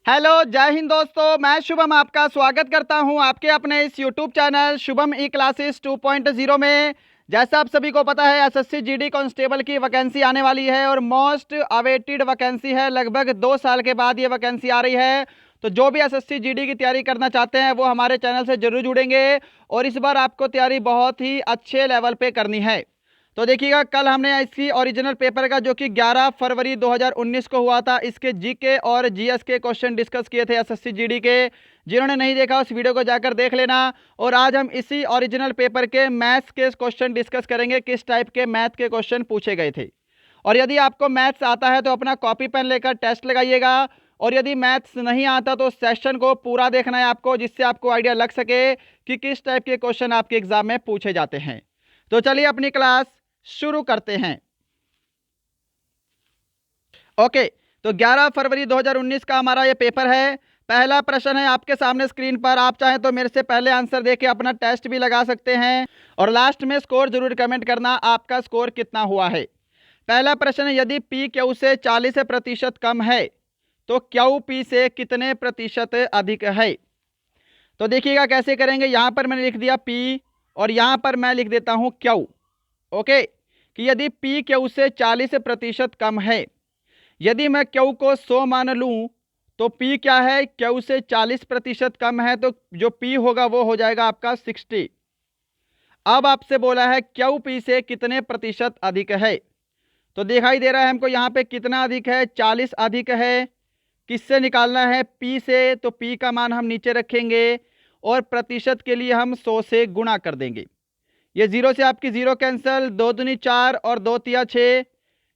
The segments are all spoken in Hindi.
हेलो, जय हिंद दोस्तों। मैं शुभम आपका स्वागत करता हूं आपके अपने इस यूट्यूब चैनल शुभम ई क्लासेस 2.0 में। जैसा आप सभी को पता है, एसएससी जीडी कांस्टेबल की वैकेंसी आने वाली है और मोस्ट अवेटेड वैकेंसी है। लगभग 2 साल के बाद ये वैकेंसी आ रही है। तो जो भी एसएससी जीडी की तैयारी करना चाहते हैं वो हमारे चैनल से जरूर जुड़ेंगे और इस बार आपको तैयारी बहुत ही अच्छे लेवल पे करनी है। तो देखिएगा, कल हमने इसकी ओरिजिनल पेपर का जो कि 11 फरवरी 2019 को हुआ था, इसके जीके और जीएस के क्वेश्चन डिस्कस किए थे एसएससी जीडी के। जिन्होंने नहीं देखा उस वीडियो को जाकर देख लेना। और आज हम इसी ओरिजिनल पेपर के मैथ्स के क्वेश्चन डिस्कस करेंगे, किस टाइप के मैथ के क्वेश्चन पूछे गए थे। और यदि आपको मैथ्स आता है तो अपना कॉपी पेन लेकर टेस्ट लगाइएगा, और यदि मैथ्स नहीं आता तो सेशन को पूरा देखना है आपको, जिससे आपको आइडिया लग सके कि किस टाइप के क्वेश्चन आपके एग्जाम में पूछे जाते हैं। तो चलिए अपनी क्लास शुरू करते हैं। ओके, तो 11 फरवरी 2019 का हमारा ये पेपर है। पहला प्रश्न है आपके सामने स्क्रीन पर। आप चाहें तो मेरे से पहले आंसर देके अपना टेस्ट भी लगा सकते हैं और लास्ट में स्कोर जरूर कमेंट करना, आपका स्कोर कितना हुआ है। पहला प्रश्न है, यदि पी क्यू से 40% कम है तो क्यू पी से कितने प्रतिशत अधिक है। तो देखिएगा कैसे करेंगे। यहां पर मैंने लिख दिया पी और यहां पर मैं लिख देता हूं क्यू। ओके, कि यदि पी क्यू से 40% कम है, यदि मैं क्यू को 100 मान लूं तो पी क्या है, क्यू से 40% कम है तो जो पी होगा वो हो जाएगा आपका 60। अब आपसे बोला है क्यू पी से कितने प्रतिशत अधिक है। तो दिखाई दे रहा है हमको यहाँ पे कितना अधिक है, 40 अधिक है। किससे निकालना है, पी से। तो पी का मान हम नीचे रखेंगे और प्रतिशत के लिए हम 100 से गुणा कर देंगे। ये जीरो से आपकी जीरो कैंसिल, 2 दूनी 4 और 2 तिया 6।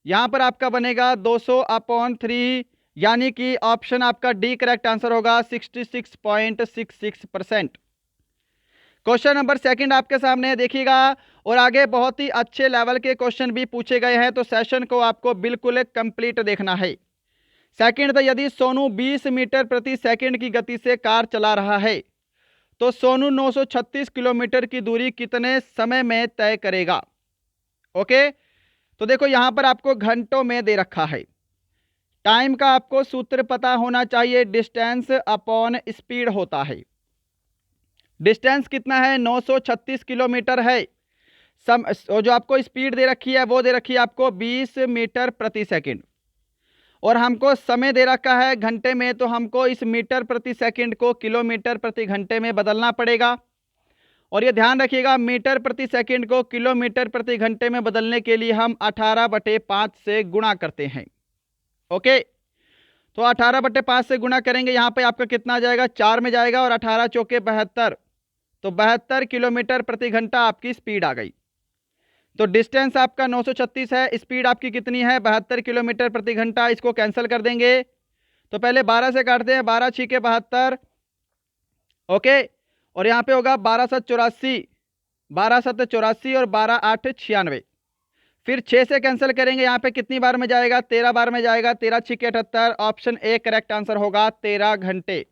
यहाँ पर आपका बनेगा 200/3, यानी कि ऑप्शन आपका डी करेक्ट आंसर होगा, 66.66%। क्वेश्चन नंबर सेकंड आपके सामने देखिएगा, और आगे बहुत ही अच्छे लेवल के क्वेश्चन भी पूछे गए हैं, तो सेशन को आपको बिल्कुल कंप्लीट देखना है। सेकंड था, यदि सोनू 20 मीटर प्रति सेकंड की गति से कार चला रहा है तो सोनू 936 किलोमीटर की दूरी कितने समय में तय करेगा। ओके, तो देखो यहां पर आपको घंटों में दे रखा है। टाइम का आपको सूत्र पता होना चाहिए, डिस्टेंस अपॉन स्पीड होता है। डिस्टेंस कितना है, 936 किलोमीटर है। जो आपको स्पीड दे रखी है वो दे रखी है आपको 20 मीटर प्रति सेकंड, और हमको समय दे रखा है घंटे में, तो हमको इस मीटर प्रति सेकंड को किलोमीटर प्रति घंटे में बदलना पड़ेगा। और ये ध्यान रखिएगा, मीटर प्रति सेकंड को किलोमीटर प्रति घंटे में बदलने के लिए हम 18/5 से गुणा करते हैं। ओके, तो 18/5 से गुणा करेंगे, यहाँ पे आपका कितना आ जाएगा, 4 में जाएगा, और 18 चौके 72, तो 72 किलोमीटर प्रति घंटा आपकी स्पीड आ गई। तो डिस्टेंस आपका 936 है, स्पीड आपकी कितनी है, 72 किलोमीटर प्रति घंटा। इसको कैंसिल कर देंगे, तो पहले 12 से काटते हैं, 12 छीके 72। ओके, और यहाँ पे होगा 12×7 = 84, 12×7 = 84 और 12×8 = 96। फिर 6 से कैंसिल करेंगे, यहाँ पे कितनी बार में जाएगा, 13 बार में जाएगा, 13 छीके 78। ऑप्शन ए करेक्ट आंसर होगा, 13 घंटे।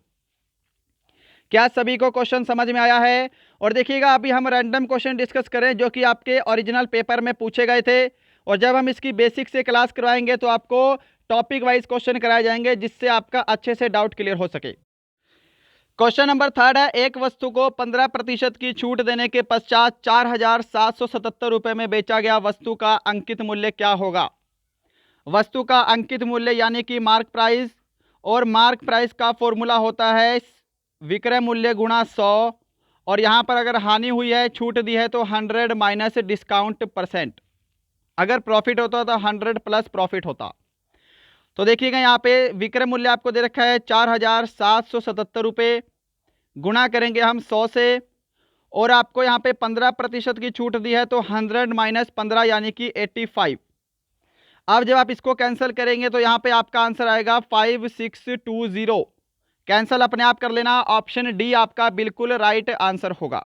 क्या सभी को क्वेश्चन समझ में आया है। और देखिएगा, अभी हम रैंडम क्वेश्चन डिस्कस करें जो कि आपके ओरिजिनल पेपर में पूछे गए थे, और जब हम इसकी बेसिक से क्लास करवाएंगे तो आपको टॉपिक वाइज क्वेश्चन कराए जाएंगे, जिससे आपका अच्छे से डाउट क्लियर हो सके। क्वेश्चन नंबर थर्ड है, एक वस्तु को 15% की छूट देने के पश्चात 4,777 रुपये में बेचा गया, वस्तु का अंकित मूल्य क्या होगा। वस्तु का अंकित मूल्य यानी कि मार्क प्राइस, और मार्क प्राइस का फॉर्मूला होता है विक्रय मूल्य गुणा 100, और यहाँ पर अगर हानि हुई है, छूट दी है, तो 100 माइनस डिस्काउंट %। अगर प्रॉफिट होता तो 100 प्लस प्रॉफिट होता। तो देखिएगा, यहाँ पे विक्रय मूल्य आपको दे रखा है 4,777 रुपये, गुणा करेंगे हम 100 से, और आपको यहाँ पे 15% की छूट दी है, तो 100 माइनस 15 यानी कि 85। अब जब आप इसको कैंसिल करेंगे तो यहाँ पे आपका आंसर आएगा 5620। कैंसिल अपने आप कर लेना, ऑप्शन डी आपका बिल्कुल राइट आंसर होगा।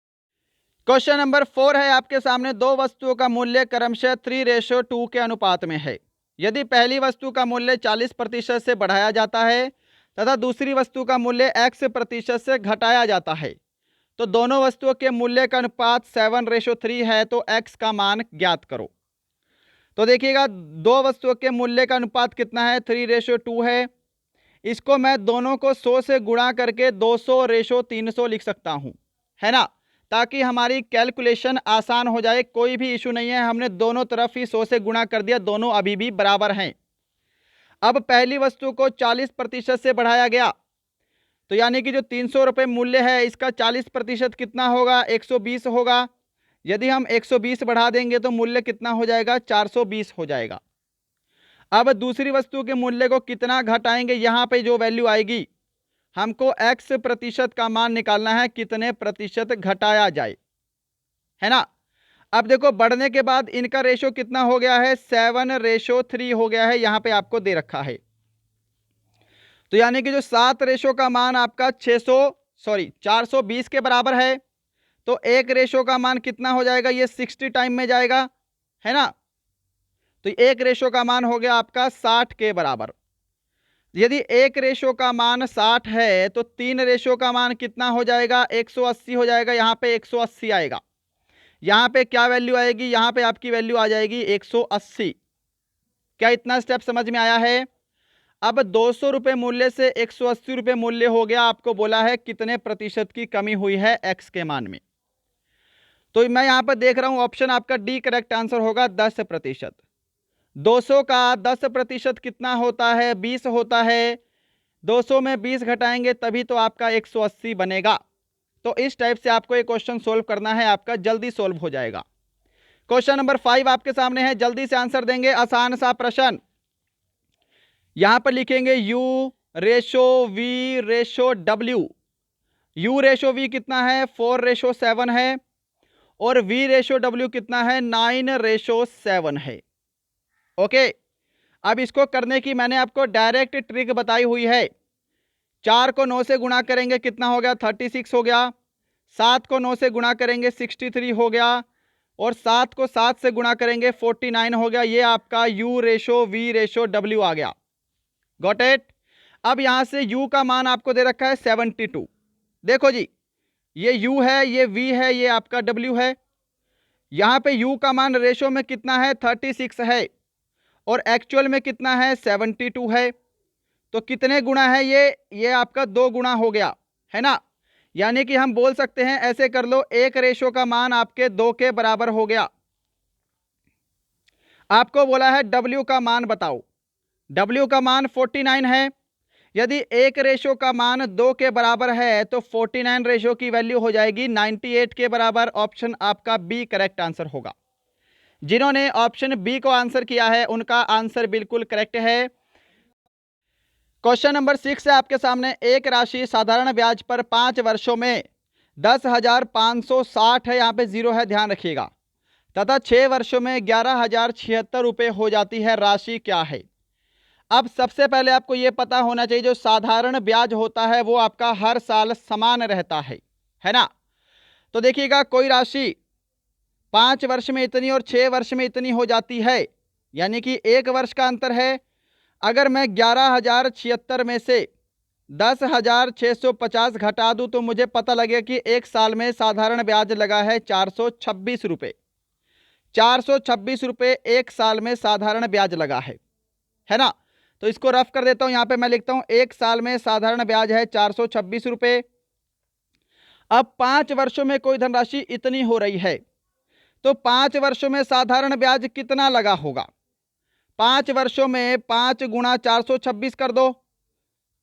क्वेश्चन नंबर 4 है आपके सामने, दो वस्तुओं का मूल्य क्रमशः 3:2 के अनुपात में है। यदि पहली वस्तु का मूल्य 40% से बढ़ाया जाता है तथा दूसरी वस्तु का मूल्य x% से घटाया जाता है, तो दोनों वस्तुओं के मूल्य का अनुपात 7:3 है, तो x का मान ज्ञात करो। तो देखिएगा, दो वस्तुओं के मूल्य का अनुपात कितना है, 3:2 है। इसको मैं दोनों को 100 से गुणा करके 200/300 लिख सकता हूं, है ना, ताकि हमारी कैलकुलेशन आसान हो जाए। कोई भी इशू नहीं है, हमने दोनों तरफ ही 100 से गुणा कर दिया, दोनों अभी भी बराबर हैं। अब पहली वस्तु को 40% से बढ़ाया गया, तो यानी कि जो 300 रुपये मूल्य है इसका 40% कितना होगा, 120 होगा। यदि हम 120 बढ़ा देंगे तो मूल्य कितना हो जाएगा, 420 हो जाएगा। अब दूसरी वस्तु के मूल्य को कितना घटाएंगे, यहाँ पे जो वैल्यू आएगी, हमको x% का मान निकालना है, कितने प्रतिशत घटाया जाए, है ना। अब देखो बढ़ने के बाद इनका रेशो कितना हो गया है, 7/3 हो गया है, यहाँ पे आपको दे रखा है। तो यानी कि जो 7 रेशो का मान आपका 420 के बराबर है, तो एक रेशो का मान कितना हो जाएगा, ये 60 टाइम में जाएगा, है ना। तो एक रेशो का मान हो गया आपका 60 के बराबर। यदि एक रेशो का मान 60 है तो 3 रेशो का मान कितना हो जाएगा, 180 हो जाएगा। यहाँ पे 180 आएगा, यहाँ पे क्या वैल्यू आएगी, यहाँ पे आपकी वैल्यू आ जाएगी 180। क्या इतना स्टेप समझ में आया है। अब 200 रुपये मूल्य से 180 रुपये मूल्य हो गया, आपको बोला है कितने प्रतिशत की कमी हुई है एक्स के मान में। तो मैं यहाँ पर देख रहा हूँ ऑप्शन आपका डी करेक्ट आंसर होगा, 10%। 200 का 10% कितना होता है, 20 होता है। 200 में 20 घटाएंगे तभी तो आपका 180 बनेगा। तो इस टाइप से आपको एक क्वेश्चन सोल्व करना है, आपका जल्दी सोल्व हो जाएगा। क्वेश्चन नंबर 5 आपके सामने है, जल्दी से आंसर देंगे, आसान सा प्रश्न। यहां पर लिखेंगे U/V/W। U/V कितना है, 4/7 है, और V/W कितना है, 9/7 है। ओके, अब इसको करने की मैंने आपको डायरेक्ट ट्रिक बताई हुई है। 4 को 9 से गुणा करेंगे कितना हो गया, 36 हो गया। 7 को 9 से गुणा करेंगे 63 हो गया, और 7 को 7 से गुणा करेंगे 49 हो गया। ये आपका U/V/W आ गया। Got it. अब यहां से U का मान आपको दे रखा है 72। देखो जी, ये U है, ये V है, ये आपका W है। यहां पे U का मान रेशो में कितना है, 36 है, और एक्चुअल में कितना है, 72 है। तो कितने गुना है ये आपका 2 गुना हो गया, है ना। यानी कि हम बोल सकते हैं, ऐसे कर लो, एक रेशो का मान आपके 2 के बराबर हो गया। आपको बोला है W का मान बताओ, W का मान 49 है। यदि एक रेशो का मान 2 के बराबर है तो 49 रेशो की वैल्यू हो जाएगी 98 के बराबर। ऑप्शन आपका बी करेक्ट आंसर होगा। जिन्होंने ऑप्शन बी को आंसर किया है उनका आंसर बिल्कुल करेक्ट है। क्वेश्चन नंबर 6 है आपके सामने, एक राशि साधारण ब्याज पर 5 वर्षों में 10,560 है, यहाँ पे 0 है, ध्यान रखिएगा, तथा 6 वर्षों में 11,076 रुपये हो जाती है, राशि क्या है। अब सबसे पहले आपको यह पता होना चाहिए, जो साधारण ब्याज होता है वो आपका हर साल समान रहता है ना। तो देखिएगा, कोई राशि 5 वर्ष में इतनी और 6 वर्ष में इतनी हो जाती है, यानी कि 1 वर्ष का अंतर है। अगर मैं 11,076 में से 10,650 घटा दूं तो मुझे पता लगेगा कि एक साल में साधारण ब्याज लगा है 426 रुपये। 426 रुपये एक साल में साधारण ब्याज लगा है ना। तो इसको रफ कर देता हूं, यहां पे मैं लिखता हूं, एक साल में साधारण ब्याज है 426 रुपये। अब 5 वर्षों में कोई धनराशि इतनी हो रही है, तो 5 वर्षों में साधारण ब्याज कितना लगा होगा। 5 वर्षों में 5 गुणा 426 कर दो।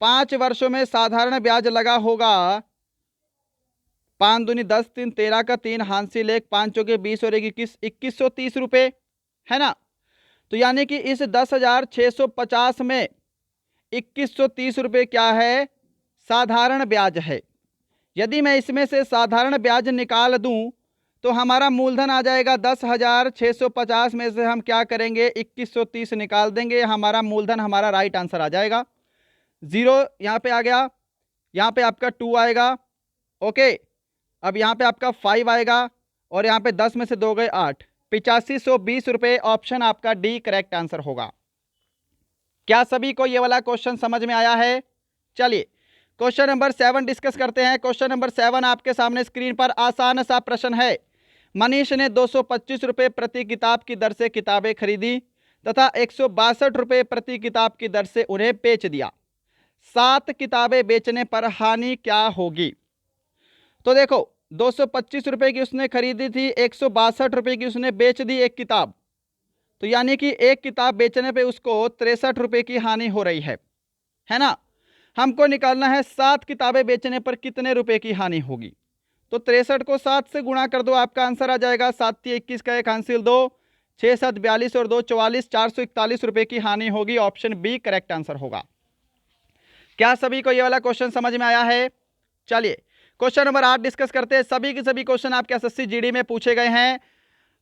5 वर्षों में साधारण ब्याज लगा होगा 5 दूनी 10, 3 13 का 3, हांसिल 1, 5 चौके 20 और 2130 रुपये, है ना। तो यानी कि इस 10,650 में 2130 रुपये क्या है, साधारण ब्याज है। यदि मैं इसमें से साधारण ब्याज निकाल दूं तो हमारा मूलधन आ जाएगा 10,650 में से हम क्या करेंगे, 2130 निकाल देंगे, हमारा मूलधन, हमारा राइट आंसर आ जाएगा। 0 यहाँ पे आ गया, यहाँ पे आपका 2 आएगा। ओके, अब यहाँ पे आपका 5 आएगा, और यहाँ पे 10 में से 2 गए 8, 8520 रुपये। ऑप्शन आपका डी करेक्ट आंसर होगा। क्या सभी को ये वाला क्वेश्चन समझ में आया है। चलिए क्वेश्चन नंबर 7 डिस्कस करते हैं। क्वेश्चन नंबर 7 आपके सामने स्क्रीन पर आसान सा प्रश्न है। मनीष ने 225 रुपये प्रति किताब की दर से किताबें खरीदी तथा 162 रुपये प्रति किताब की दर से उन्हें बेच दिया। 7 किताबें बेचने पर हानि क्या होगी? तो देखो 225 रुपए की उसने खरीदी थी, 162 रुपए की उसने बेच दी एक किताब, तो यानी कि एक किताब बेचने पे उसको 63 रुपए की हानि हो रही है ना। हमको निकालना है 7 किताबें बेचने पर कितने रुपए की हानि होगी। तो 63 को 7 से गुणा कर दो, आपका आंसर आ जाएगा 7 21 का 1 हासिल 2, 6 7 42 और 2 44, 441 रुपए की हानि होगी। ऑप्शन बी करेक्ट आंसर होगा। क्या सभी को ये वाला क्वेश्चन समझ में आया है? चलिए क्वेश्चन नंबर 8 डिस्कस करते हैं। सभी के सभी क्वेश्चन आपके एसएससी जीडी में पूछे गए हैं।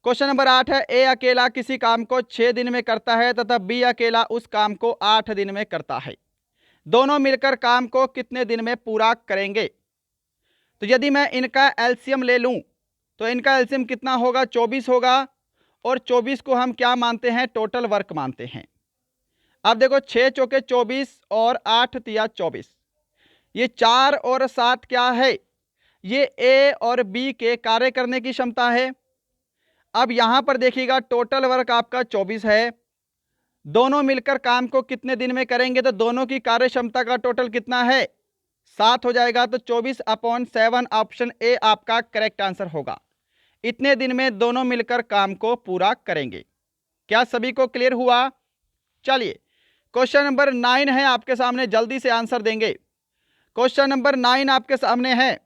क्वेश्चन नंबर 8 है, ए अकेला किसी काम को 6 दिन में करता है तथा बी अकेला उस काम को 8 दिन में करता है। दोनों मिलकर काम को कितने दिन में पूरा करेंगे? तो यदि मैं इनका एलसीएम ले लूं तो इनका एलसीएम कितना होगा? 24 होगा, और 24 को हम क्या मानते हैं? टोटल वर्क मानते हैं। अब देखो 6 चौके 24 और 8 तिया 24, ये 4 और 7 क्या है? ये ए और बी के कार्य करने की क्षमता है। अब यहां पर देखिएगा टोटल वर्क आपका 24 है, दोनों मिलकर काम को कितने दिन में करेंगे? तो दोनों की कार्य क्षमता का टोटल कितना है? 7 हो जाएगा। तो 24/7 ऑप्शन ए आपका करेक्ट आंसर होगा। इतने दिन में दोनों मिलकर काम को पूरा करेंगे। क्या सभी को क्लियर हुआ? चलिए क्वेश्चन नंबर 9 है आपके सामने, जल्दी से आंसर देंगे। क्वेश्चन नंबर 9 आपके सामने है,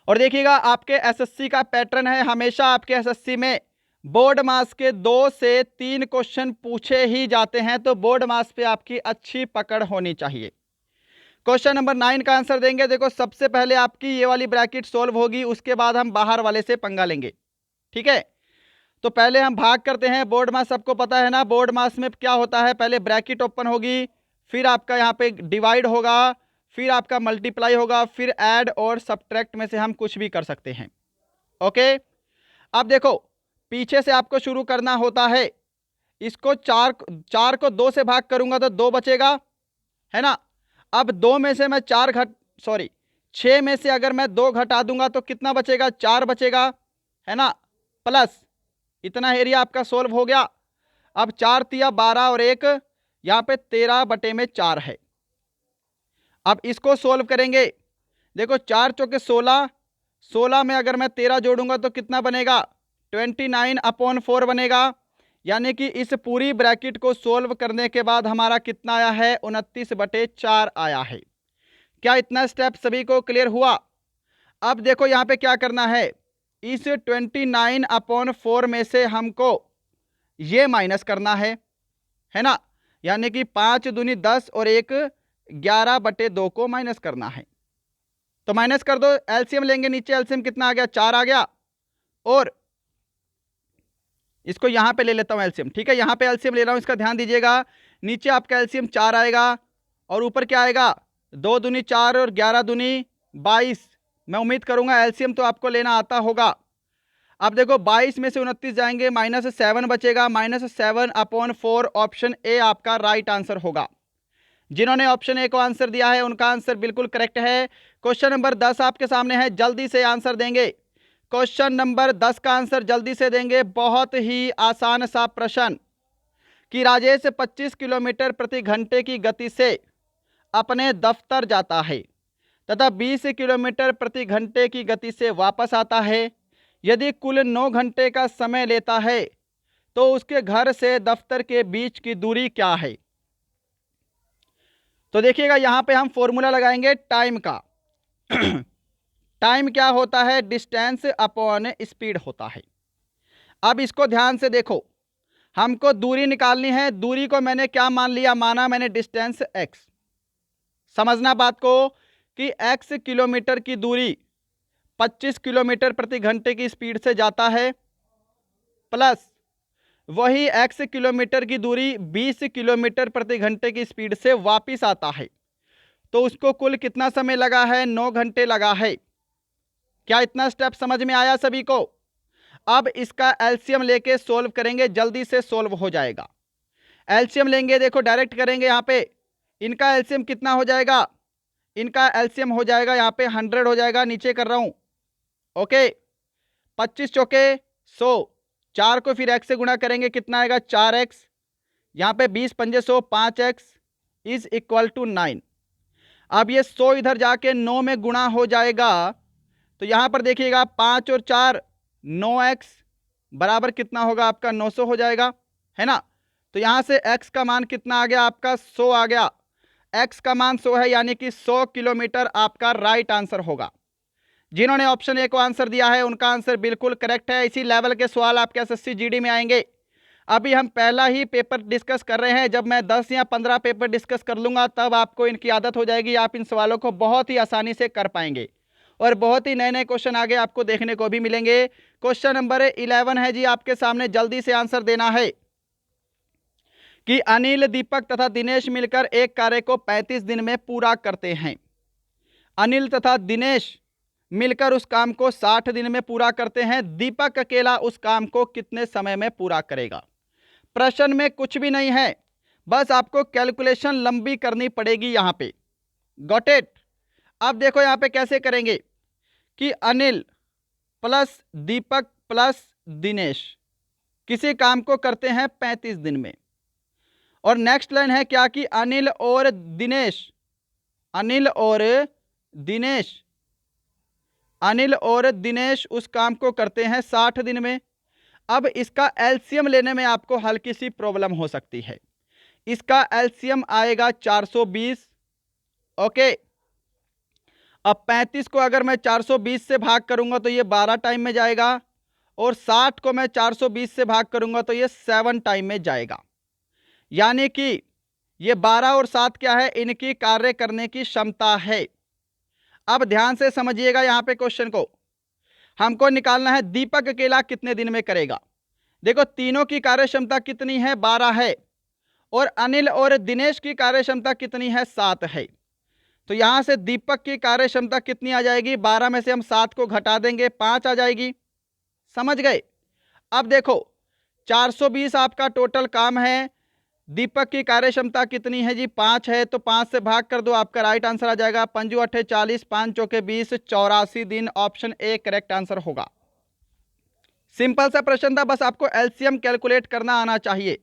और देखिएगा आपके एसएससी का पैटर्न है, हमेशा आपके एसएससी में बोर्ड मास के 2 से 3 क्वेश्चन पूछे ही जाते हैं, तो बोर्ड मास पे आपकी अच्छी पकड़ होनी चाहिए। क्वेश्चन नंबर 9 का आंसर देंगे। देखो सबसे पहले आपकी ये वाली ब्रैकेट सोल्व होगी, उसके बाद हम बाहर वाले से पंगा लेंगे, ठीक है। तो पहले हम भाग करते हैं। बोर्ड मास सबको पता है ना, बोर्ड मास में क्या होता है? पहले ब्रैकेट ओपन होगी, फिर आपका यहाँ पे डिवाइड होगा, फिर आपका मल्टीप्लाई होगा, फिर ऐड और सब्ट्रैक्ट में से हम कुछ भी कर सकते हैं। ओके, अब देखो पीछे से आपको शुरू करना होता है। इसको 4 को 2 से भाग करूंगा तो 2 बचेगा, है ना। अब 2 में से मैं 6 में से अगर मैं 2 घटा दूंगा तो कितना बचेगा? 4 बचेगा, है ना। प्लस इतना एरिया आपका सोल्व हो गया। अब 4 तिया 12 और 1 यहाँ पे 13/4 है। अब इसको सोल्व करेंगे। देखो 4 चौके 16, 16 में अगर मैं 13 जोड़ूंगा तो कितना बनेगा? 29/4 बनेगा। यानी कि इस पूरी ब्रैकेट को सोल्व करने के बाद हमारा कितना आया है? 29/4 आया है। क्या इतना स्टेप सभी को क्लियर हुआ? अब देखो यहाँ पे क्या करना है, इस 29/4 में से हमको ये माइनस करना है ना। यानी कि 5 दूनी 10 और 1 11/2 को माइनस करना है। तो माइनस कर दो, एलसीएम लेंगे, नीचे एलसीएम कितना आ गया? 4 आ गया। और इसको यहां पे ले लेता हूं एलसीएम, ठीक है। यहां पे एलसीएम ले रहा हूं, इसका ध्यान दीजिएगा। नीचे आपका एलसीएम 4 आएगा और ऊपर क्या आएगा? 2 दूनी 4 और 11 दूनी 22। मैं उम्मीद करूंगा एलसीएम तो आपको लेना आता होगा। अब देखो 22 में से 29 जाएंगे, -7 बचेगा, -7/4 ऑप्शन ए आपका राइट आंसर होगा। जिन्होंने ऑप्शन ए को आंसर दिया है उनका आंसर बिल्कुल करेक्ट है। क्वेश्चन नंबर 10 आपके सामने है, जल्दी से आंसर देंगे। क्वेश्चन नंबर 10 का आंसर जल्दी से देंगे। बहुत ही आसान सा प्रश्न कि राजेश 25 किलोमीटर प्रति घंटे की गति से अपने दफ्तर जाता है तथा 20 किलोमीटर प्रति घंटे की गति से वापस आता है। यदि कुल 9 घंटे का समय लेता है तो उसके घर से दफ्तर के बीच की दूरी क्या है? तो देखिएगा यहां पे हम फॉर्मूला लगाएंगे टाइम का। टाइम क्या होता है? डिस्टेंस अपॉन स्पीड होता है। अब इसको ध्यान से देखो, हमको दूरी निकालनी है। दूरी को मैंने क्या मान लिया? माना मैंने डिस्टेंस x। समझना बात को कि x किलोमीटर की दूरी 25 किलोमीटर प्रति घंटे की स्पीड से जाता है, प्लस वही x किलोमीटर की दूरी 20 किलोमीटर प्रति घंटे की स्पीड से वापिस आता है। तो उसको कुल कितना समय लगा है? 9 घंटे लगा है। क्या इतना स्टेप समझ में आया सभी को? अब इसका एलसीएम लेके सोल्व करेंगे, जल्दी से सोल्व हो जाएगा। एलसीएम लेंगे, देखो डायरेक्ट करेंगे। यहाँ पे इनका एलसीएम कितना हो जाएगा? इनका एलसीएम हो जाएगा यहाँ पे 100 हो जाएगा। नीचे कर रहा हूं, ओके। 25 चौके 100, 4 को फिर x से गुणा करेंगे, कितना आएगा? 4x। यहाँ पे 20 पंजे 100, 5x इज इक्वल टू 9। अब ये 100 इधर जाके 9 में गुणा हो जाएगा, तो यहां पर देखिएगा 5 और 4 9x बराबर कितना होगा आपका 900 हो जाएगा, है ना। तो यहां से x का मान कितना आ गया आपका 100 आ गया, x का मान 100 है, यानी कि 100 किलोमीटर आपका राइट आंसर होगा। जिन्होंने ऑप्शन ए को आंसर दिया है उनका आंसर बिल्कुल करेक्ट है। इसी लेवल के सवाल आपके एसएससी जीडी में आएंगे। अभी हम पहला ही पेपर डिस्कस कर रहे हैं, जब मैं 10 या 15 पेपर डिस्कस कर लूंगा तब आपको इनकी आदत हो जाएगी, आप इन सवालों को बहुत ही आसानी से कर पाएंगे और बहुत ही नए नए क्वेश्चन आगे आपको देखने को भी मिलेंगे। क्वेश्चन नंबर 11 है जी आपके सामने, जल्दी से आंसर देना है कि अनिल, दीपक तथा दिनेश मिलकर एक कार्य को 35 दिन में पूरा करते हैं। अनिल तथा दिनेश मिलकर उस काम को 60 दिन में पूरा करते हैं। दीपक अकेला उस काम को कितने समय में पूरा करेगा। प्रश्न में कुछ भी नहीं है, बस आपको कैलकुलेशन लंबी करनी पड़ेगी यहां पे। Got it. अब देखो यहां पे कैसे करेंगे कि अनिल प्लस दीपक प्लस दिनेश किसी काम को करते हैं 35 दिन में, और नेक्स्ट लाइन है क्या कि अनिल और दिनेश उस काम को करते हैं 60 दिन में। अब इसका एलसीएम लेने में आपको हल्की सी प्रॉब्लम हो सकती है। इसका एलसीएम आएगा 420। ओके, अब 35 को अगर मैं 420 से भाग करूंगा तो ये 12 टाइम में जाएगा, और 60 को मैं 420 से भाग करूंगा तो ये 7 टाइम में जाएगा। यानी कि ये 12 और 7 क्या है, इनकी कार्य करने की क्षमता है। अब ध्यान से समझिएगा यहां पे क्वेश्चन को, हमको निकालना है दीपक अकेला कितने दिन में करेगा। देखो तीनों की कार्य क्षमता कितनी है, 12 है, और अनिल और दिनेश की कार्य क्षमता कितनी है, 7 है। तो यहां से दीपक की कार्य क्षमता कितनी आ जाएगी, 12 में से हम 7 को घटा देंगे, 5 आ जाएगी। समझ गए। अब देखो 420 आपका टोटल काम है, दीपक की कार्य क्षमता कितनी है जी, 5 है, तो 5 से भाग कर दो, आपका राइट आंसर आ जाएगा 5 अट्ठे 40, 5 चौके 20, 84 दिन। ऑप्शन ए करेक्ट आंसर होगा। सिंपल सा प्रश्न था, बस आपको एलसीएम कैलकुलेट करना आना चाहिए।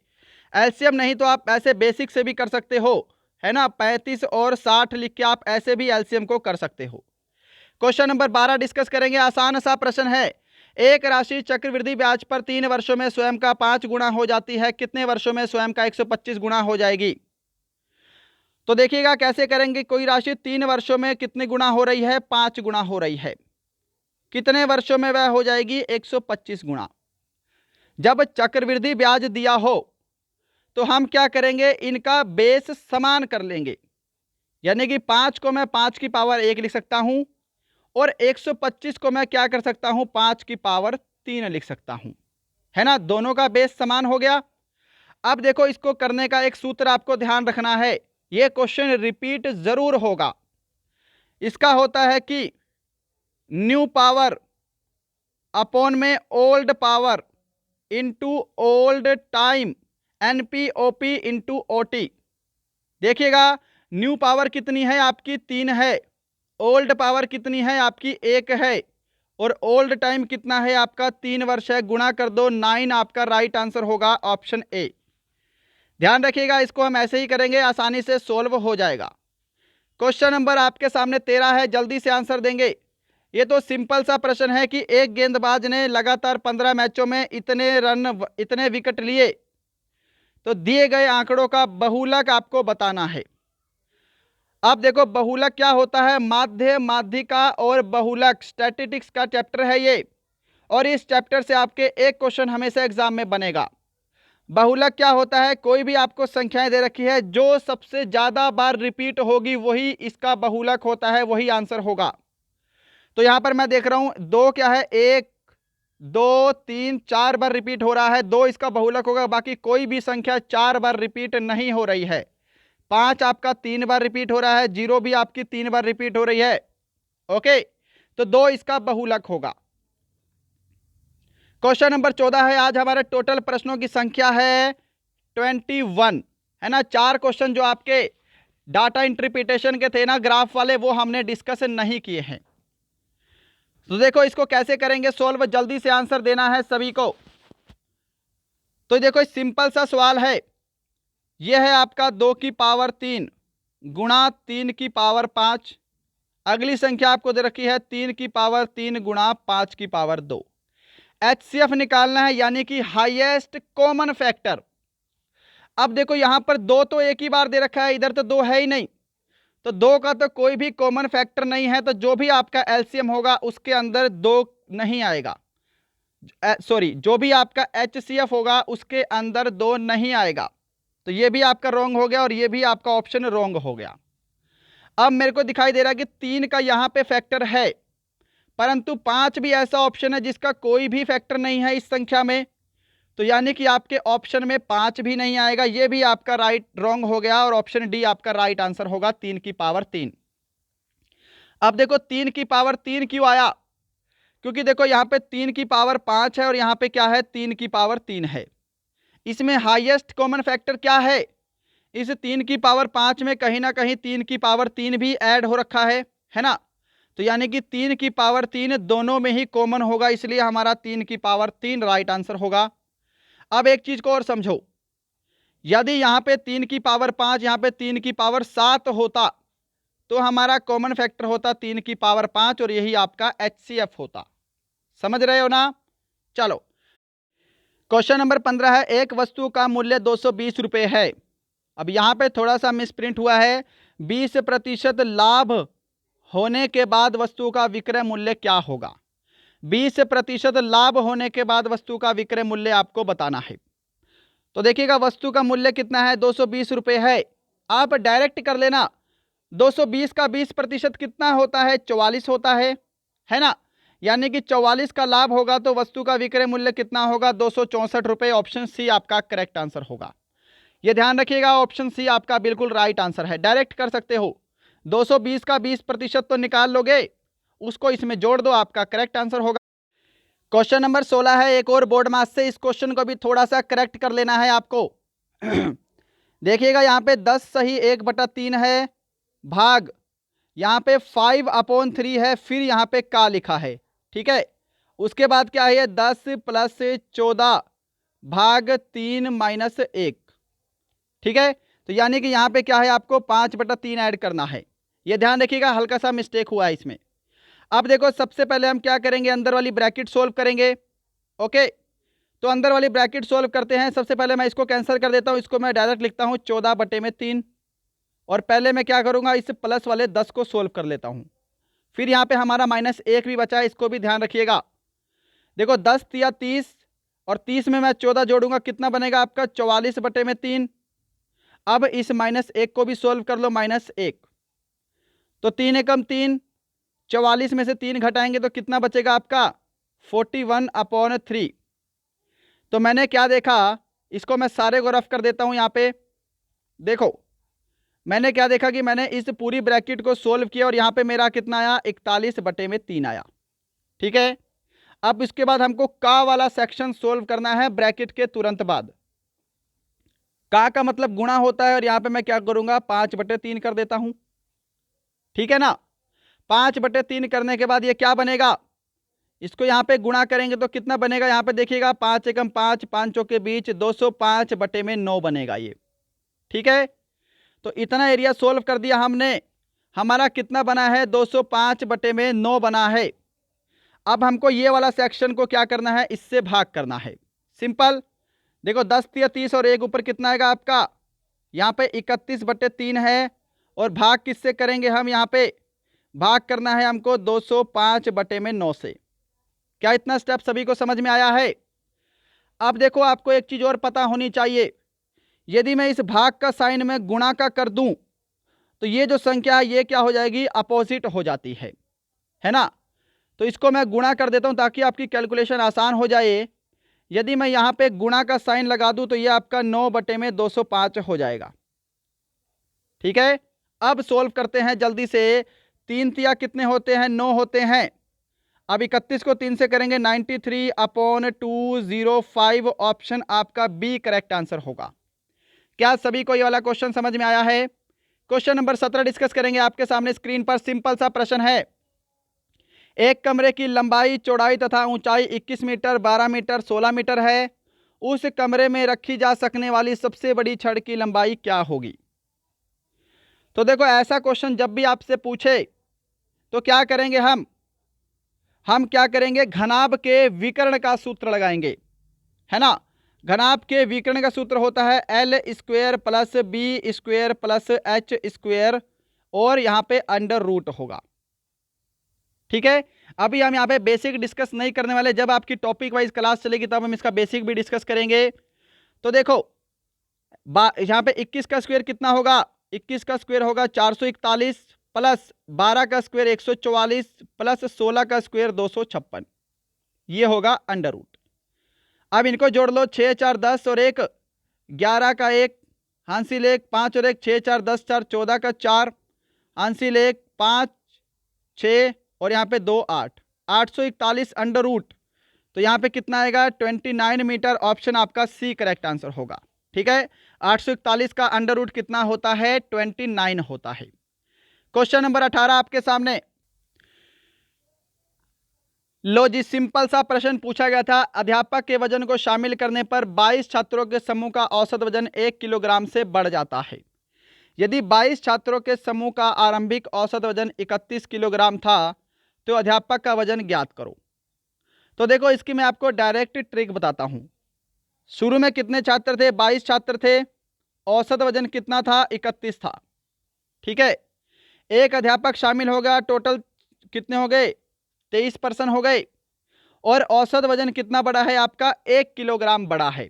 एलसीएम नहीं तो आप ऐसे बेसिक से भी कर सकते हो, है ना। 35 और 60 लिख के आप ऐसे भी एलसीएम को कर सकते हो। क्वेश्चन नंबर 12 डिस्कस करेंगे। आसान सा प्रश्न है, एक राशि चक्रवृद्धि ब्याज पर 3 वर्षों में स्वयं का 5 गुना हो जाती है, कितने वर्षों में स्वयं का 125 गुना हो जाएगी। तो देखिएगा कैसे करेंगे। कोई राशि 3 वर्षों में कितने गुना हो रही है, 5 गुना हो रही है, कितने वर्षों में वह हो जाएगी 125 गुना। जब चक्रवृद्धि ब्याज दिया हो तो हम क्या करेंगे, इनका बेस समान कर लेंगे, यानी कि 5 को मैं 5 की पावर 1 लिख सकता हूं, और 125 को मैं क्या कर सकता हूं, 5 की पावर 3 लिख सकता हूं, है ना। दोनों का बेस समान हो गया। अब देखो इसको करने का एक सूत्र आपको ध्यान रखना है, यह क्वेश्चन रिपीट जरूर होगा। इसका होता है कि न्यू पावर अपॉन में old power into old time, NPOP into OT. देखिएगा न्यू पावर कितनी है आपकी, 3 है, ओल्ड पावर कितनी है आपकी, 1 है, और ओल्ड टाइम कितना है आपका, 3 वर्ष है। गुणा कर दो, 9 आपका राइट आंसर होगा, ऑप्शन ए। ध्यान रखिएगा, इसको हम ऐसे ही करेंगे, आसानी से सोल्व हो जाएगा। क्वेश्चन नंबर आपके सामने 13 है, जल्दी से आंसर देंगे। ये तो सिंपल सा प्रश्न है कि एक गेंदबाज ने लगातार 15 मैचों में इतने विकेट लिए, तो दिए गए आंकड़ों का बहुलक आपको बताना है। अब देखो बहुलक क्या होता है, माध्य, माध्यिका और बहुलक स्टैटिस्टिक्स का चैप्टर है ये, और इस चैप्टर से आपके एक क्वेश्चन हमेशा एग्जाम में बनेगा। बहुलक क्या होता है, कोई भी आपको संख्याएं दे रखी है, जो सबसे ज्यादा बार रिपीट होगी वही इसका बहुलक होता है, वही आंसर होगा। तो यहां पर मैं देख रहा हूं 2 क्या है, 1 2 3 4 बार रिपीट हो रहा है, 2 इसका बहुलक होगा। बाकी कोई भी संख्या 4 बार रिपीट नहीं हो रही है। 5 आपका 3 बार रिपीट हो रहा है, 0 भी आपकी 3 बार रिपीट हो रही है। ओके, तो 2 इसका बहुलक होगा। क्वेश्चन नंबर 14 है, आज हमारे टोटल प्रश्नों की संख्या है 21, है ना। 4 क्वेश्चन जो आपके डाटा इंटरप्रिटेशन के थे ना, ग्राफ वाले, वो हमने डिस्कस नहीं किए हैं। तो देखो इसको कैसे करेंगे सोल्व, जल्दी से आंसर देना है सभी को। तो देखो सिंपल सा सवाल है, ये है आपका 2 की पावर 3 गुणा 3 की पावर 5। अगली संख्या आपको दे रखी है 3 की पावर 3 गुणा 5 की पावर 2। एचसीएफ निकालना है, यानी कि हाईएस्ट कॉमन फैक्टर। अब देखो यहां पर 2 तो एक ही बार दे रखा है, इधर तो 2 है ही नहीं, तो 2 का तो कोई भी कॉमन फैक्टर नहीं है, तो जो भी आपका एलसीएम होगा उसके अंदर 2 नहीं आएगा। सॉरी, जो भी आपका एचसीएफ होगा उसके अंदर 2 नहीं आएगा। तो ये भी आपका रॉन्ग हो गया और ये भी आपका ऑप्शन रॉन्ग हो गया। अब मेरे को दिखाई दे रहा है कि 3 का यहां पे फैक्टर है, परंतु 5 भी ऐसा ऑप्शन है जिसका कोई भी फैक्टर नहीं है इस संख्या में, तो यानी कि आपके ऑप्शन में 5 भी नहीं आएगा। ये भी आपका रॉन्ग हो गया और ऑप्शन डी आपका राइट आंसर होगा 3 की पावर 3। अब देखो 3 की पावर 3 क्यों आया, क्योंकि देखो यहां पे 3 की पावर 5 है और यहां पे क्या है 3 की पावर 3 है। इसमें हाईएस्ट कॉमन फैक्टर क्या है, इस 3 की पावर 5 में कहीं ना कहीं 3 की पावर 3 भी ऐड हो रखा है ना। तो यानी कि 3 की पावर 3 दोनों में ही कॉमन होगा, इसलिए हमारा 3 की पावर 3 राइट आंसर होगा। अब एक चीज को और समझो, यदि यहां पे 3 की पावर 5 यहां पे 3 की पावर 7 होता तो हमारा कॉमन फैक्टर होता 3 की पावर 5 और यही आपका एचसीएफ होता। समझ रहे हो ना। चलो, क्वेश्चन नंबर 15 है, एक वस्तु का मूल्य 220 रुपए है। अब यहां पे थोड़ा सा मिसप्रिंट हुआ है, 20% लाभ होने के बाद वस्तु का विक्रय मूल्य क्या होगा। 20% लाभ होने के बाद वस्तु का विक्रय मूल्य आपको बताना है। तो देखिएगा वस्तु का मूल्य कितना है, 220 रुपए है। आप डायरेक्ट कर लेना, 220 का 20% कितना होता है, 44 होता है ना। यानी कि 44 का लाभ होगा तो वस्तु का विक्रय मूल्य कितना होगा, 264 रुपए। ऑप्शन सी आपका करेक्ट आंसर होगा। यह ध्यान रखिएगा, ऑप्शन सी आपका बिल्कुल राइट आंसर है। डायरेक्ट कर सकते हो, 220 का 20% तो निकाल लोगे, उसको इसमें जोड़ दो, आपका करेक्ट आंसर होगा। क्वेश्चन नंबर 16 है, एक और बोर्ड मास से, इस क्वेश्चन को भी थोड़ा सा करेक्ट कर लेना है आपको। देखिएगा यहाँ पे 10 सही 1/3 है, भाग यहाँ पे 5/3 है, फिर यहाँ पे का लिखा है, ठीक है। उसके बाद क्या है, 10 + 14 भाग 3 - 1, ठीक है। तो यानी कि यहाँ पे क्या है, आपको 5/3 ऐड करना है। ये ध्यान रखिएगा, हल्का सा मिस्टेक हुआ है इसमें। अब देखो सबसे पहले हम क्या करेंगे, अंदर वाली ब्रैकेट सोल्व करेंगे। ओके, तो अंदर वाली ब्रैकेट सोल्व करते हैं। सबसे पहले मैं इसको कैंसिल कर देता हूं, इसको मैं डायरेक्ट लिखता हूं 14/3। और पहले मैं क्या करूंगा, इस प्लस वाले 10 को सोल्व कर लेता हूं। फिर यहाँ पे हमारा -1 भी बचा है, इसको भी ध्यान रखिएगा। देखो 10 या 30 और 30 में मैं 14 जोड़ूंगा, कितना बनेगा आपका, 44/3। अब इस -1 को भी सोल्व कर लो, -1, तो 3 एकम 3, 44 में से 3 घटाएंगे तो कितना बचेगा आपका, 41/3। तो मैंने क्या देखा, इसको मैं सारे को रफ कर देता हूं। यहाँ पे देखो मैंने क्या देखा कि मैंने इस पूरी ब्रैकेट को सोल्व किया और यहाँ पे मेरा कितना आया, 41/3 आया, ठीक है। अब इसके बाद हमको का वाला सेक्शन सोल्व करना है ब्रैकेट के तुरंत बाद। का मतलब गुणा होता है और यहाँ पे मैं क्या करूंगा, 5/3 कर देता हूं, ठीक है ना। 5/3 करने के बाद ये क्या बनेगा, इसको यहाँ पे गुणा करेंगे तो कितना बनेगा, यहाँ पे देखिएगा 5 एकम 5, 5 के बीच 205/9 बनेगा ये, ठीक है। तो इतना एरिया सोल्व कर दिया हमने, हमारा कितना बना है, 205/9 बना है। अब हमको ये वाला सेक्शन को क्या करना है, इससे भाग करना है, सिंपल। देखो 10 या 30 और एक ऊपर कितना आएगा आपका, यहाँ पे 31/3 है, और भाग किससे करेंगे हम, यहाँ पे भाग करना है हमको 205/9 से। क्या इतना स्टेप सभी को समझ में आया है। अब देखो आपको एक चीज और पता होनी चाहिए, यदि मैं इस भाग का साइन में गुणा का कर दूं तो ये जो संख्या है ये क्या हो जाएगी, अपोजिट हो जाती है ना। तो इसको मैं गुणा कर देता हूं ताकि आपकी कैलकुलेशन आसान हो जाए। यदि मैं यहां पे गुणा का साइन लगा दूं तो ये आपका 9/205 हो जाएगा, ठीक है। अब सोल्व करते हैं जल्दी से। 3 तिया कितने होते हैं, 9 होते हैं। अब 31 को 3 से करेंगे, 93/205। ऑप्शन आपका बी करेक्ट आंसर होगा। क्या सभी को ये वाला क्वेश्चन समझ में आया है। क्वेश्चन नंबर 17 डिस्कस करेंगे आपके सामने स्क्रीन पर। सिंपल सा प्रश्न है, एक कमरे की लंबाई, चौड़ाई तथा ऊंचाई 21 मीटर, 12 मीटर, 16 मीटर है उस कमरे में रखी जा सकने वाली सबसे बड़ी छड़ की लंबाई क्या होगी। तो देखो ऐसा क्वेश्चन जब भी आपसे पूछे तो क्या करेंगे हम क्या करेंगे, घनाभ के विकर्ण का सूत्र लगाएंगे, है ना। घनाभ के विकर्ण का सूत्र होता है L square plus B square plus H square और यहाँ पे अंडर रूट होगा। ठीक है, अभी हम यहाँ पे बेसिक डिस्कस नहीं करने वाले, जब आपकी टॉपिक वाइज क्लास चलेगी तब हम इसका बेसिक भी डिस्कस करेंगे। तो देखो यहाँ पे 21 का स्क्वायर कितना होगा, 21 का स्क्वायर होगा 441 प्लस 12 का स्क्वायर 144 प्लस 16 का स्क्वायर 256, ये होगा अंडर रूट। अब इनको जोड़ लो, 6 4 10 और 1 11 का 1 हासिल 1 5 और 1 6 4 10 4 14 का 4 हासिल 1 5 6 और यहाँ पे 2 8 841 अंडर रूट। तो यहाँ पे कितना आएगा 29 मीटर, ऑप्शन आपका सी करेक्ट आंसर होगा। ठीक है, 841 का अंडर रूट कितना होता है 29 होता है। क्वेश्चन नंबर 18 आपके सामने, लो जी, सिंपल सा प्रश्न पूछा गया था। अध्यापक के वजन को शामिल करने पर 22 छात्रों के समूह का औसत वजन 1 किलोग्राम से बढ़ जाता है। यदि 22 छात्रों के समूह का आरंभिक औसत वजन 31 किलोग्राम था तो अध्यापक का वजन ज्ञात करो। तो देखो इसकी मैं आपको डायरेक्ट ट्रिक बताता हूं। शुरू में कितने छात्र थे, 22 छात्र थे, औसत वजन कितना था 31 था। ठीक है, एक अध्यापक शामिल हो गया, टोटल कितने हो गए 23% हो गए, और औसत वजन कितना बड़ा है आपका 1 किलोग्राम बड़ा है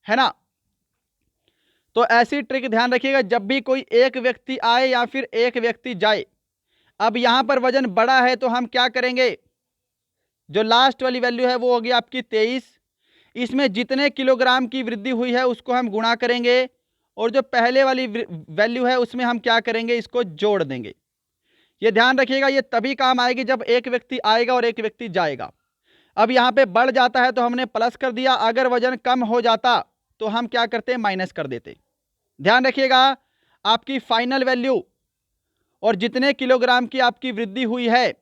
ना। तो ऐसी ट्रिक ध्यान रखिएगा, जब भी कोई एक व्यक्ति आए या फिर एक व्यक्ति जाए, अब यहां पर वजन बड़ा है तो हम क्या करेंगे, जो लास्ट वाली वैल्यू है वो होगी आपकी 23, इसमें जितने किलोग्राम की वृद्धि हुई है उसको हम गुणा करेंगे और जो पहले वाली वैल्यू है उसमें हम क्या करेंगे, इसको जोड़ देंगे। ये ध्यान रखिएगा, ये तभी काम आएगी जब एक व्यक्ति आएगा और एक व्यक्ति जाएगा। अब यहाँ पे बढ़ जाता है तो हमने प्लस कर दिया, अगर वजन कम हो जाता तो हम क्या करते, माइनस कर देते। ध्यान रखिएगा, आपकी फाइनल वैल्यू और जितने किलोग्राम की आपकी वृद्धि हुई है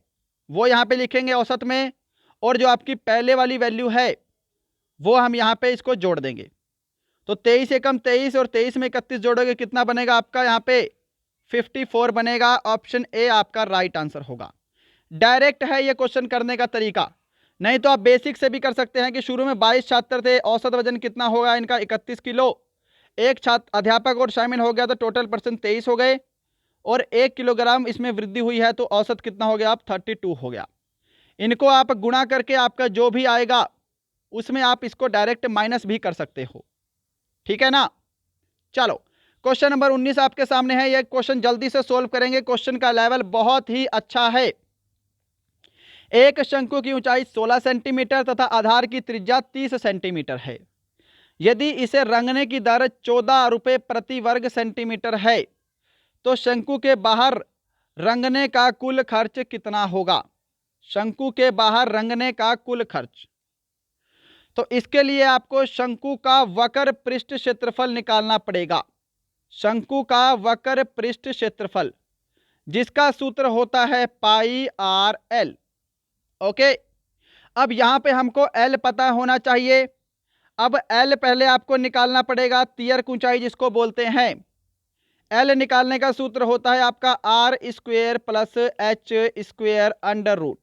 वो यहाँ पे लिखेंगे औसत में, और जो आपकी पहले वाली वैल्यू है वो हम यहाँ पे इसको जोड़ देंगे। तो 23 एकम 23 और 23 में 31 जोड़ोगे कितना बनेगा आपका यहाँ पे 54 बनेगा। ऑप्शन ए आपका राइट आंसर होगा। डायरेक्ट है ये क्वेश्चन करने का तरीका, नहीं तो आप बेसिक से भी कर सकते हैं कि शुरू में 22 छात्र थे, औसत वजन कितना होगा इनका 31 किलो, एक छात्र अध्यापक और शामिल हो गया तो टोटल पर्सन 23 हो गए, और 1 किलोग्राम इसमें वृद्धि हुई है तो औसत कितना हो गया आप 32 हो गया। इनको आप गुणा करके आपका जो भी आएगा उसमें आप इसको डायरेक्ट माइनस भी कर सकते हो। ठीक है ना। चलो क्वेश्चन नंबर 19 आपके सामने है, यह क्वेश्चन जल्दी से सोल्व करेंगे। क्वेश्चन का लेवल बहुत ही अच्छा है। एक शंकु की ऊंचाई 16 सेंटीमीटर तथा आधार की त्रिज्या 30 सेंटीमीटर है। यदि इसे रंगने की दर 14 रुपये प्रति वर्ग सेंटीमीटर है तो शंकु के बाहर रंगने का कुल खर्च कितना होगा। शंकु के बाहर रंगने का कुल खर्च, तो इसके लिए आपको शंकु का वक्र पृष्ठ क्षेत्रफल निकालना पड़ेगा। शंकु का वक्र पृष्ठ क्षेत्रफल जिसका सूत्र होता है पाई आर एल। ओके, अब यहां पे हमको एल पता होना चाहिए। अब एल पहले आपको निकालना पड़ेगा, तियर्क ऊंचाई जिसको बोलते हैं। एल निकालने का सूत्र होता है आपका R square plus H square under root.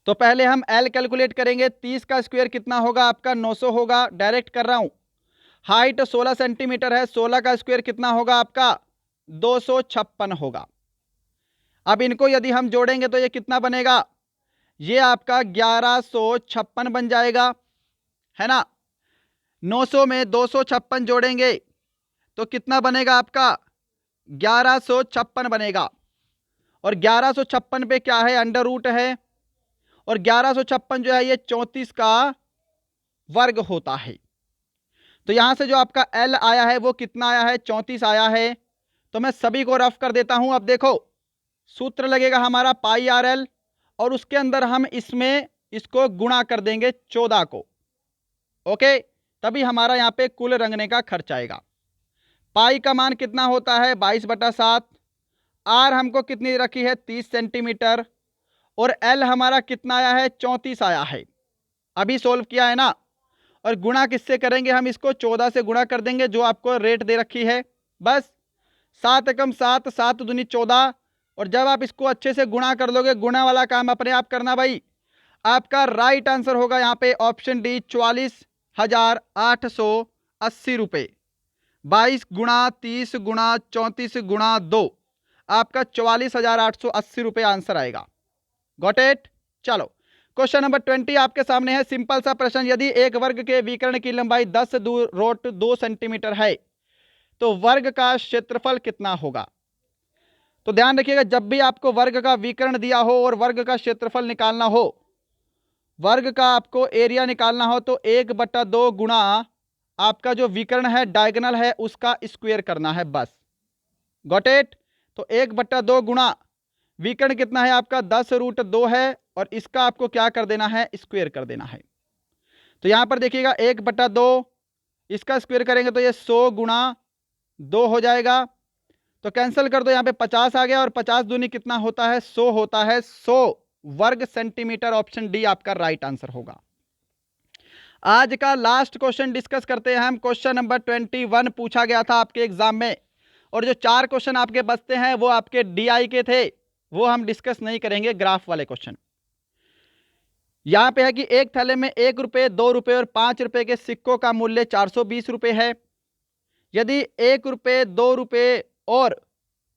तो पहले हम एल कैलकुलेट करेंगे। 30 का स्क्वायर कितना होगा आपका 900 होगा, डायरेक्ट कर रहा हूं। हाइट 16 सेंटीमीटर है, 16 का स्क्वायर कितना होगा आपका 256 होगा। अब इनको यदि हम जोड़ेंगे तो ये कितना बनेगा, ये आपका 1156 बन जाएगा, है ना। 900 में 256 जोड़ेंगे तो कितना बनेगा आपका 1156 बनेगा, और 1156 पे क्या है अंडर रूट है, और 1156 जो है ये 34 का वर्ग होता है। तो यहां से जो आपका L आया है वो कितना आया है 34 आया है। तो मैं सभी को रफ कर देता हूं। अब देखो सूत्र लगेगा हमारा पाई आर एल, और उसके अंदर हम इसमें इसको गुणा कर देंगे 14 को। ओके, तभी हमारा यहां पे कुल रंगने का खर्च आएगा। पाई का मान कितना होता है 22/7, आर हमको कितनी रखी है 30 सेंटीमीटर, और एल हमारा कितना आया है 34 आया है, अभी सोल्व किया है ना। और गुणा किससे करेंगे, हम इसको 14 से गुणा कर देंगे जो आपको रेट दे रखी है। बस 7 एकम 7, 7 दूनी 14, और जब आप इसको अच्छे से गुणा कर लोगे, गुणा वाला काम अपने आप करना भाई, आपका राइट आंसर होगा यहाँ पे ऑप्शन डी 44,880 रुपये। 22 गुणा 30 गुणा 34 गुणा 2, आपका 44,880 रुपये आंसर आएगा। Got it. चलो क्वेश्चन नंबर 20 आपके सामने है। सिंपल सा प्रश्न, यदि एक वर्ग के विकर्ण की लंबाई 10√2 सेंटीमीटर है तो वर्ग का क्षेत्रफल कितना होगा। तो ध्यान रखिएगा, जब भी आपको वर्ग का विकर्ण दिया हो और वर्ग का क्षेत्रफल निकालना हो, वर्ग का आपको एरिया निकालना हो, तो 1/2 गुणा आपका जो विकर्ण है, डायगोनल है, उसका स्क्वायर करना है बस। Got it. तो 1/2 गुणा विकर्ण कितना है आपका 10√2 है, और इसका आपको क्या कर देना है, स्क्वायर कर देना है। तो यहां पर देखिएगा 1/2 इसका स्क्वायर करेंगे तो ये 100 गुणा 2 हो जाएगा। तो कैंसिल कर दो, यहाँ पे 50 आ गया, और 50 दूनी कितना होता है, 100 होता है। 100 वर्ग सेंटीमीटर, ऑप्शन डी आपका राइट आंसर होगा। आज का लास्ट क्वेश्चन डिस्कस करते हैं हम। क्वेश्चन नंबर 21 पूछा गया था आपके एग्जाम में, और जो 4 क्वेश्चन आपके बचते हैं वो आपके डीआई के थे, वो हम डिस्कस नहीं करेंगे। ग्राफ वाले क्वेश्चन यहां पे है कि एक थैले में 1 रुपये, 2 रुपये और 5 रुपये के सिक्कों का मूल्य 420 रुपये है। यदि 1 रुपये, 2 रुपये और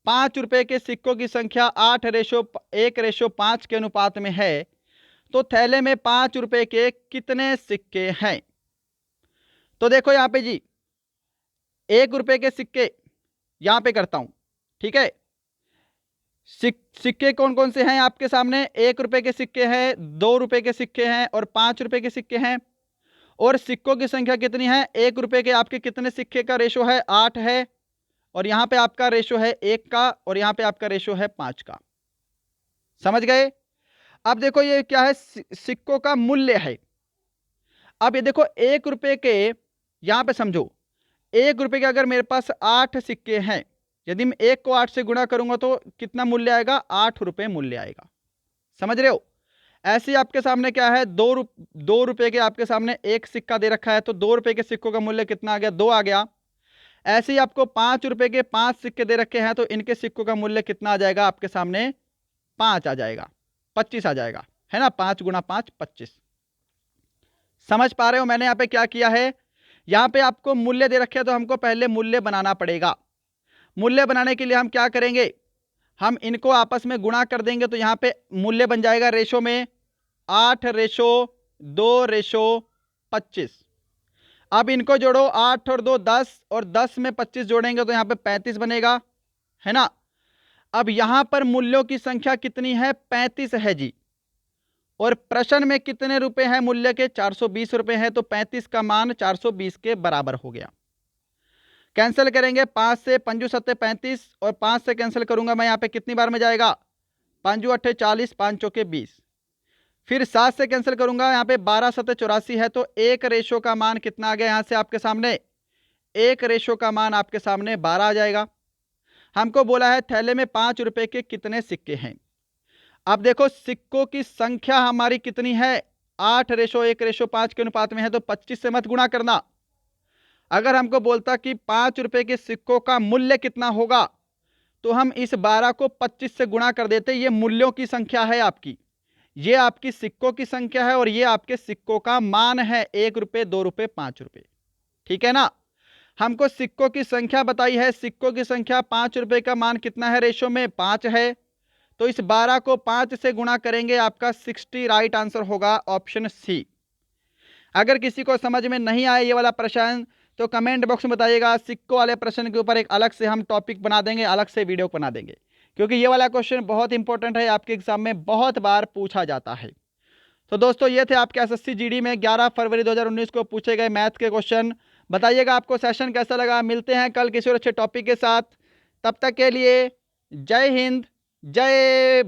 5 रुपये के सिक्कों की संख्या 8:1:5 के अनुपात में है, तो थैले में 5 रुपये के कितने सिक्के हैं। तो देखो यहां पे जी, 1 रुपये के सिक्के यहां पे करता हूं, ठीक है। सिक्के कौन कौन से हैं आपके सामने, 1 रुपये के सिक्के हैं, 2 रुपये के सिक्के हैं और 5 रुपये के सिक्के हैं। और सिक्कों की संख्या कितनी है, 1 रुपये के आपके कितने सिक्के का रेशो है, 8 है, और यहां पे आपका रेशो है 1 का, और यहां पे आपका रेशो है 5 का। समझ गए। अब देखो ये क्या है, सिक्कों का मूल्य है। अब ये देखो 1 रुपये के, यहां पे समझो 1 रुपये के अगर मेरे पास 8 सिक्के हैं, यदि मैं 1 को 8 से गुणा करूंगा तो कितना मूल्य आएगा, 8 रुपये मूल्य आएगा। समझ रहे हो। ऐसे ही आपके सामने क्या है, 2 रुपये के आपके सामने एक सिक्का दे रखा है, तो 2 रुपये के सिक्कों का मूल्य कितना आ गया, 2 आ गया। ऐसे ही आपको 5 रुपये के 5 सिक्के दे रखे हैं, तो इनके सिक्कों का मूल्य कितना आ जाएगा आपके सामने, 5 आ जाएगा, 25 आ जाएगा, है ना। 5 गुणा 5 25। समझ पा रहे हो मैंने यहाँ पे क्या किया है, यहाँ पे आपको मूल्य दे रखे हैं, तो हमको पहले मूल्य बनाना पड़ेगा। मूल्य बनाने के लिए हम क्या करेंगे, हम इनको आपस में गुणा कर देंगे, तो यहाँ पे मूल्य बन जाएगा रेशो में 8:2:25। अब इनको जोड़ो, 8 और 2 10, और 10 में 25 जोड़ेंगे तो यहाँ पे 35 बनेगा, है ना। अब यहां पर मूल्यों की संख्या कितनी है, 35 है जी, और प्रश्न में कितने रुपए हैं मूल्य के, 420 रुपए हैं, तो 35 का मान 420 के बराबर हो गया। कैंसिल करेंगे, 5 से 5 7 35, और 5 से कैंसिल करूंगा मैं, यहाँ पे कितनी बार में जाएगा, 5 8 40, 5 चौके 20। फिर 7 से कैंसिल करूंगा, यहाँ पे 12 7 84 है, तो 1 रेशो का मान कितना आ गया यहाँ से आपके सामने, 1 रेशो का मान आपके सामने 12 आ जाएगा। हमको बोला है थैले में 5 रुपए के कितने सिक्के हैं। अब देखो सिक्कों की संख्या हमारी कितनी है, 8:1:5 के अनुपात में है, तो 25 से मत गुणा करना। अगर हमको बोलता कि 5 रुपए के सिक्कों का मूल्य कितना होगा, तो हम इस 12 को 25 से गुणा कर देते। ये मूल्यों की संख्या है आपकी, ये आपकी सिक्कों की संख्या है, और ये आपके सिक्कों का मान है, 1 रुपये, 2 रुपये, 5 रुपये, ठीक है ना। हमको सिक्कों की संख्या बताई है, सिक्कों की संख्या 5 रुपये का मान कितना है, रेशो में 5 है, तो इस 12 को 5 से गुणा करेंगे, आपका 60 राइट आंसर होगा, ऑप्शन सी। अगर किसी को समझ में नहीं आया ये वाला प्रश्न, तो कमेंट बॉक्स में बताइएगा। सिक्कों वाले प्रश्न के ऊपर एक अलग से हम टॉपिक बना देंगे, अलग से वीडियो बना देंगे, क्योंकि ये वाला क्वेश्चन बहुत इंपॉर्टेंट है, आपके एग्जाम में बहुत बार पूछा जाता है। तो दोस्तों ये थे आपके एसएससी जीडी में 11 फरवरी 2019 को पूछे गए मैथ के क्वेश्चन। बताइएगा आपको सेशन कैसा लगा। मिलते हैं कल किसी और अच्छे टॉपिक के साथ, तब तक के लिए जय हिंद, जय